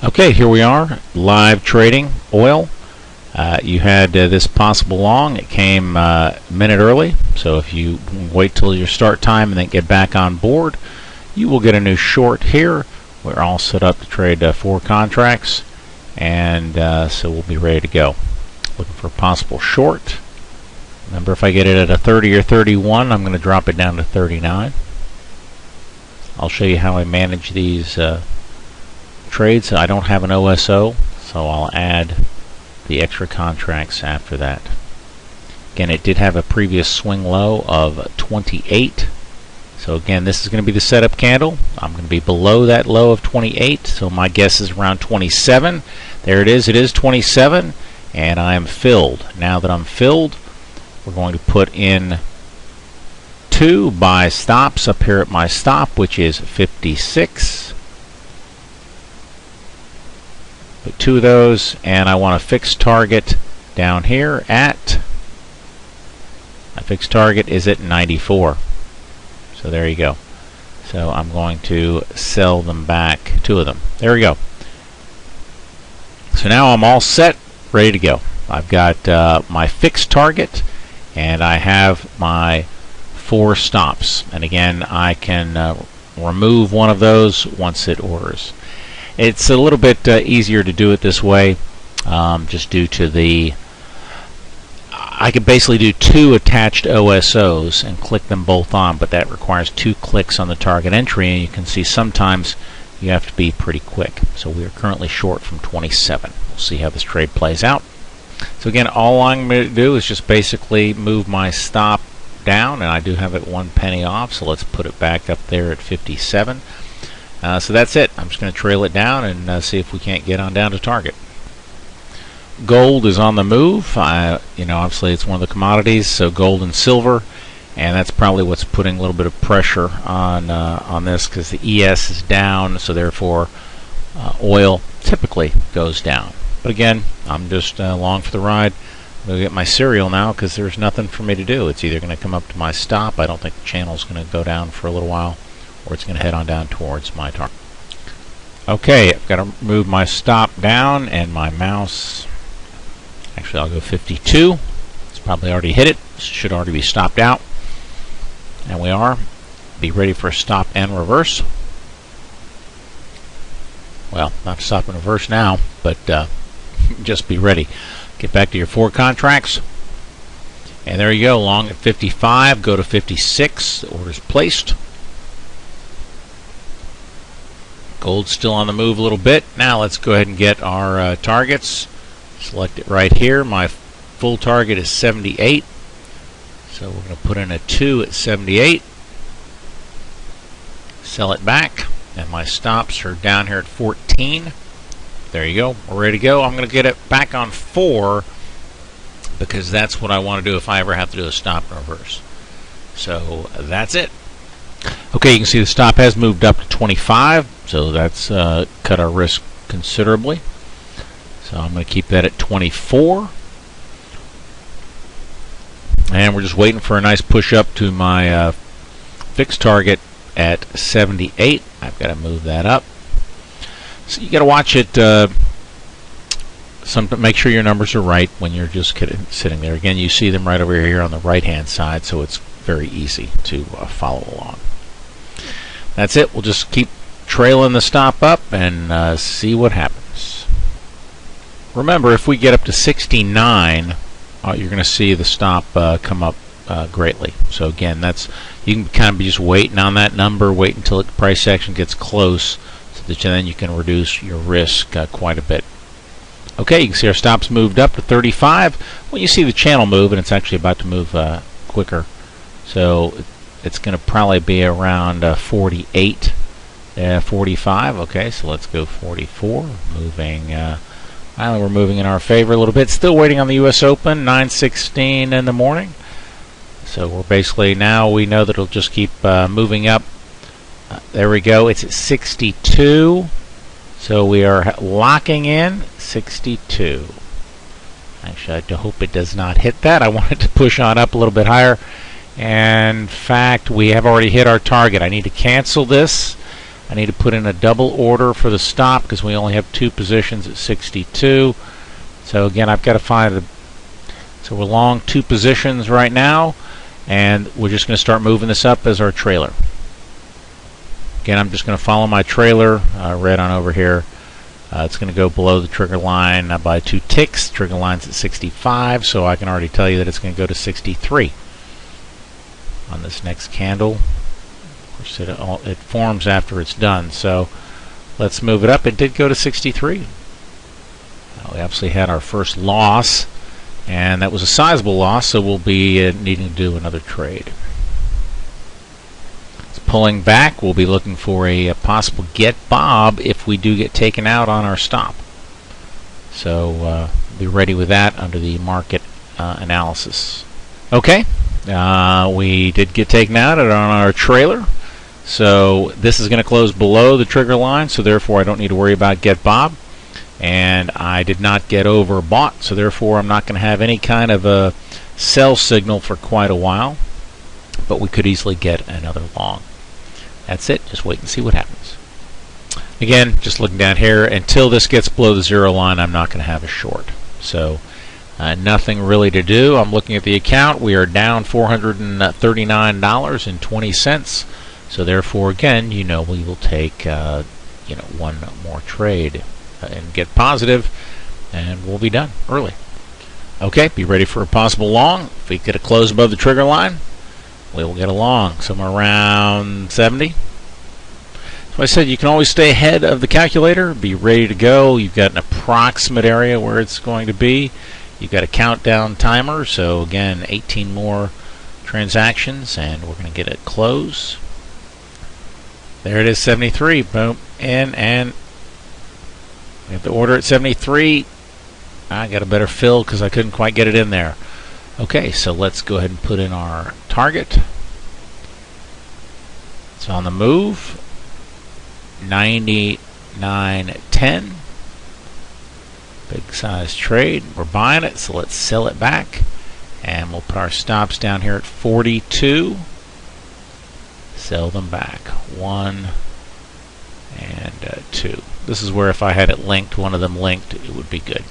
Okay, here we are, live trading oil. You had this possible long. It came a minute early, so if you wait till your start time and then get back on board, you will get a new short here. We're all set up to trade 4 contracts, and so we'll be ready to go. Looking for a possible short. Remember, if I get it at a 30 or 31, I'm going to drop it down to 39. I'll show you how I manage these trades. I don't have an OSO, so I'll add the extra contracts after that. Again, it did have a previous swing low of 28. So again, this is going to be the setup candle. I'm going to be below that low of 28, so my guess is around 27. There it is. It is 27, and I am filled. Now that I'm filled, we're going to put in 2 buy stops up here at my stop, which is 56. Put 2 of those, and I want a fixed target down here at, my fixed target is at 94. So there you go. So I'm going to sell them back, 2 of them. There we go. So now I'm all set, ready to go. I've got my fixed target, and I have my 4 stops. And again, I can remove one of those once it orders. It's a little bit easier to do it this way, just due to the, I could basically do 2 attached OSOs and click them both on, but that requires 2 clicks on the target entry, and you can see sometimes you have to be pretty quick. So we are currently short from 27. We'll see how this trade plays out. So again, all I'm going to do is just basically move my stop down, and I do have it 1 penny off, so let's put it back up there at 57. So that's it. I'm just going to trail it down and see if we can't get on down to target. Gold is on the move. Obviously it's one of the commodities, so gold and silver, and that's probably what's putting a little bit of pressure on this, because the ES is down, so therefore oil typically goes down. But again, I'm just along for the ride. I'm going to get my serial now because there's nothing for me to do. It's either going to come up to my stop. I don't think the channel's going to go down for a little while, or it's going to head on down towards my target. Okay, I've got to move my stop down, and my mouse, actually I'll go 52. It's probably already hit it. Should already be stopped out. And we are. Be ready for a stop and reverse. Well, not stop and reverse now, but just be ready. Get back to your 4 contracts. And there you go, long at 55, go to 56. The order's placed. Gold's still on the move a little bit. Now let's go ahead and get our targets. Select it right here. My full target is 78. So we're going to put in a 2 at 78. Sell it back. And my stops are down here at 14. There you go. We're ready to go. I'm going to get it back on 4 because that's what I want to do if I ever have to do a stop and reverse. So that's it. Okay, you can see the stop has moved up to 25, so that's cut our risk considerably. So I'm going to keep that at 24. And we're just waiting for a nice push up to my fixed target at 78. I've got to move that up. So you got to watch it. Make sure your numbers are right when you're just sitting there. Again, you see them right over here on the right-hand side, so it's very easy to follow along. That's it. We'll just keep trailing the stop up and see what happens. Remember, if we get up to 69, you're going to see the stop come up greatly. So again, you can kind of be just waiting on that number, wait until the price action gets close, so that then you can reduce your risk quite a bit. Okay, you can see our stops moved up to 35. Well, you see the channel move, and it's actually about to move quicker. So it's going to probably be around 48, 45. Okay, so let's go 44. Moving. Finally, we're moving in our favor a little bit. Still waiting on the U.S. Open, 9:16 in the morning. So we're basically, now we know that it'll just keep moving up. There we go. It's at 62. So we are locking in 62. Actually, I hope it does not hit that. I want it to push on up a little bit higher. And in fact, we have already hit our target. I need to cancel this. I need to put in a double order for the stop because we only have 2 positions at 62. So again, I've got to find so we're long 2 positions right now, and we're just going to start moving this up as our trailer. Again, I'm just going to follow my trailer right on over here. It's going to go below the trigger line by 2 ticks. Trigger line's at 65, so I can already tell you that it's going to go to 63 on this next candle. Of course, it forms after it's done, so let's move it up. It did go to 63. Now, we obviously had our first loss, and that was a sizable loss, so we'll be needing to do another trade. It's pulling back. We'll be looking for a possible get bob if we do get taken out on our stop. So be ready with that under the market analysis. Okay, we did get taken out on our trailer. So this is going to close below the trigger line, so therefore I don't need to worry about get bob. And I did not get overbought, so therefore I'm not going to have any kind of a sell signal for quite a while. But we could easily get another long. That's it. Just wait and see what happens. Again, just looking down here, until this gets below the 0 line, I'm not going to have a short. So nothing really to do. I'm looking at the account. We are down $439.20. So therefore, again, we will take one more trade and get positive, and we'll be done early. Okay, be ready for a possible long. If we get a close above the trigger line, we will get a long somewhere around 70. So I said you can always stay ahead of the calculator, be ready to go. You've got an approximate area where it's going to be. You've got a countdown timer, so again, 18 more transactions, and we're going to get a close. There it is, 73. Boom, in, and we have to order at 73. I got a better fill because I couldn't quite get it in there. Okay, so let's go ahead and put in our target. It's on the move. 99.10. Big size trade. We're buying it, so let's sell it back. And we'll put our stops down here at 42. Sell them back. 1 and 2. This is where if I had it linked, one of them linked, it would be good.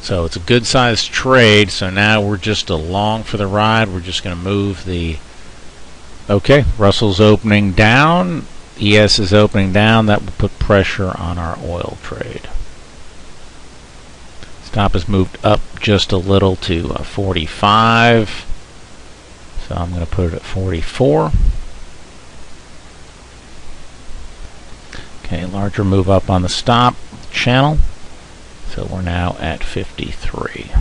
So it's a good sized trade. So now we're just along for the ride. We're just going to move the... Okay, Russell's opening down. ES is opening down. That will put pressure on our oil trade. Stop has moved up just a little to 45. So I'm going to put it at 44. Okay, larger move up on the stop channel. So we're now at 53.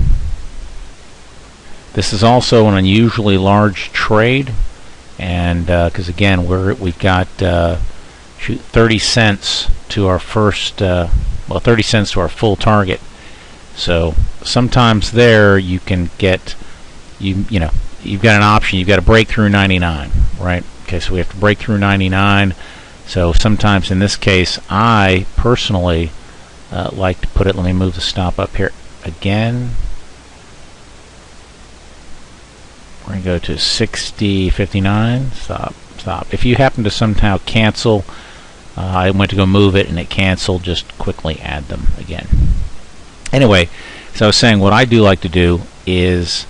This is also an unusually large trade, and because again we've got 30 cents to our first 30 cents to our full target. So sometimes there you can get you've got an option. You've got to break through 99, right? Okay, so we have to break through 99. So sometimes in this case, I personally like to put it. Let me move the stop up here again. We're going to go to 60.59. Stop. If you happen to somehow cancel, I went to go move it and it canceled, just quickly add them again. Anyway, so I was saying what I do like to do is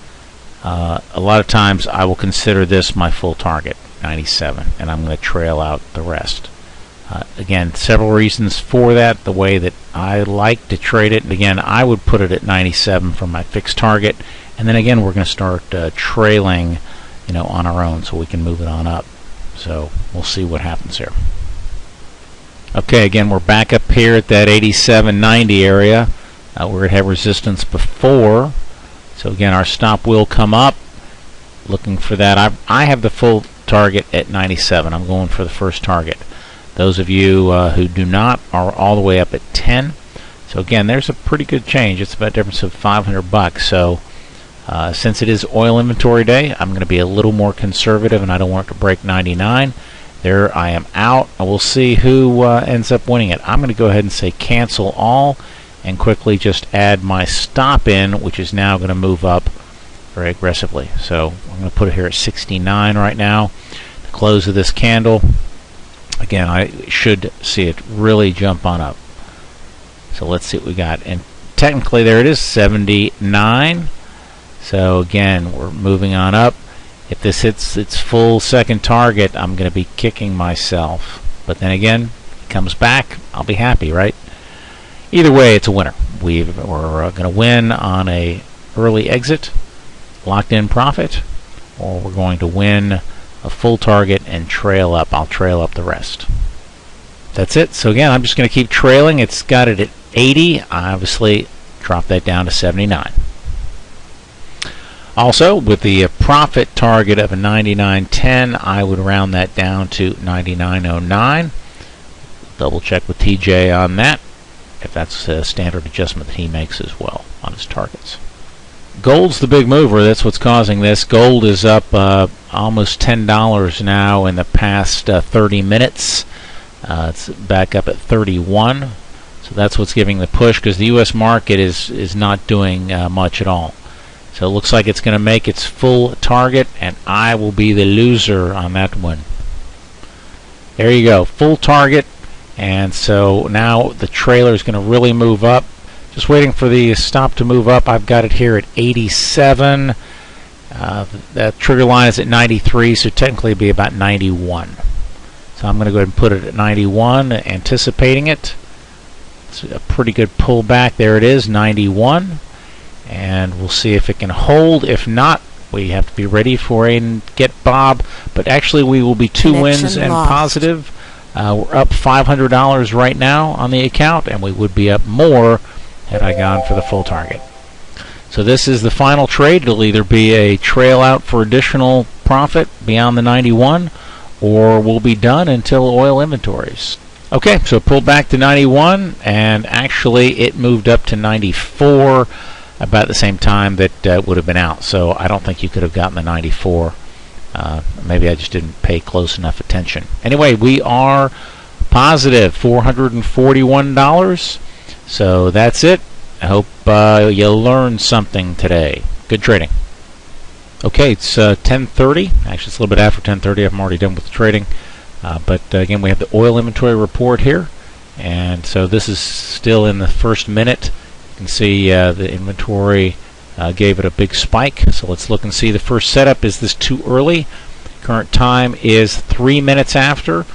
a lot of times I will consider this my full target, 97, and I'm going to trail out the rest. Again, several reasons for that. The way that I like to trade it, and again, I would put it at 97 for my fixed target, and then again, we're going to start trailing, on our own, so we can move it on up. So we'll see what happens here. Okay, again, we're back up here at that 87.90 area. Where it had resistance before. So again, our stop will come up. Looking for that. I have the full target at 97. I'm going for the first target. Those of you who do not are all the way up at 10. So again, there's a pretty good change. It's about a difference of $500. So since it is oil inventory day, I'm going to be a little more conservative, and I don't want it to break 99. There I am out. I will see who ends up winning it. I'm going to go ahead and say cancel all and quickly just add my stop in, which is now going to move up very aggressively. So I'm going to put it here at 69 right now. The close of this candle. Again, I should see it really jump on up. So let's see what we got. And technically there it is, 79. So again, we're moving on up. If this hits its full second target, I'm going to be kicking myself. But then again, it comes back, I'll be happy, right? Either way, it's a winner. We're going to win on a early exit, locked in profit, or we're going to win a full target and trail up. I'll trail up the rest. That's it. So again, I'm just going to keep trailing. It's got it at 80. I obviously drop that down to 79. Also, with the profit target of a 99.10, I would round that down to 99.09. Double check with TJ on that, if that's a standard adjustment that he makes as well on his targets. Gold's the big mover. That's what's causing this. Gold is up almost $10 now in the past 30 minutes. It's back up at 31. So that's what's giving the push, because the U.S. market is not doing much at all. So it looks like it's going to make its full target, and I will be the loser on that one. There you go, full target. And so now the trailer is going to really move up. Just waiting for the stop to move up. I've got it here at 87. That trigger line is at 93, so technically it'd be about 91. So I'm going to go ahead and put it at 91, anticipating it. It's a pretty good pullback. There it is, 91. And we'll see if it can hold. If not, we have to be ready for a get Bob. But actually, we will be two wins and positive. We're up $500 right now on the account, and we would be up more had I gone for the full target. So this is the final trade. It'll either be a trail out for additional profit beyond the 91, or we'll be done until oil inventories. Okay, so it pulled back to 91, and actually it moved up to 94 about the same time that would have been out. So I don't think you could have gotten the 94. Maybe I just didn't pay close enough attention. Anyway, we are positive $441. So that's it. I hope you learned something today. Good trading. Okay, it's 10:30. Actually, it's a little bit after 10:30. I'm already done with the trading. But again, we have the oil inventory report here. And so this is still in the first minute. You can see the inventory gave it a big spike. So let's look and see. The first setup, is this too early? Current time is 3 minutes after.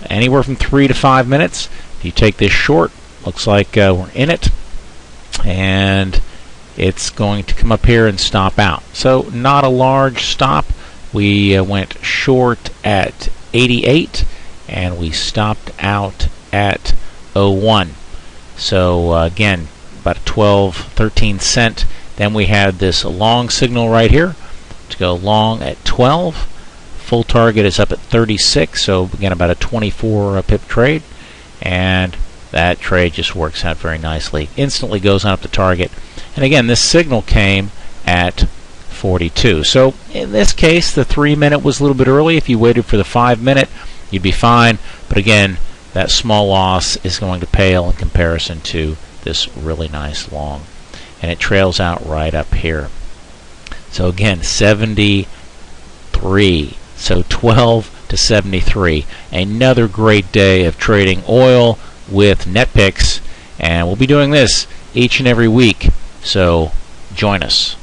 Anywhere from 3 to 5 minutes. If you take this short, looks like we're in it. And it's going to come up here and stop out. So not a large stop. We went short at 88 and we stopped out at 01. So again, about 13 cent. Then we had this long signal right here to go long at 12. Full target is up at 36, so again about a 24 pip trade, and that trade just works out very nicely. Instantly goes on up the target, and again this signal came at 42. So in this case, the 3 minute was a little bit early. If you waited for the 5 minute, you'd be fine. But again, that small loss is going to pale in comparison to this really nice long, and it trails out right up here. So again, 73. So 12 to 73. Another great day of trading oil with NetPicks, and we'll be doing this each and every week. So join us.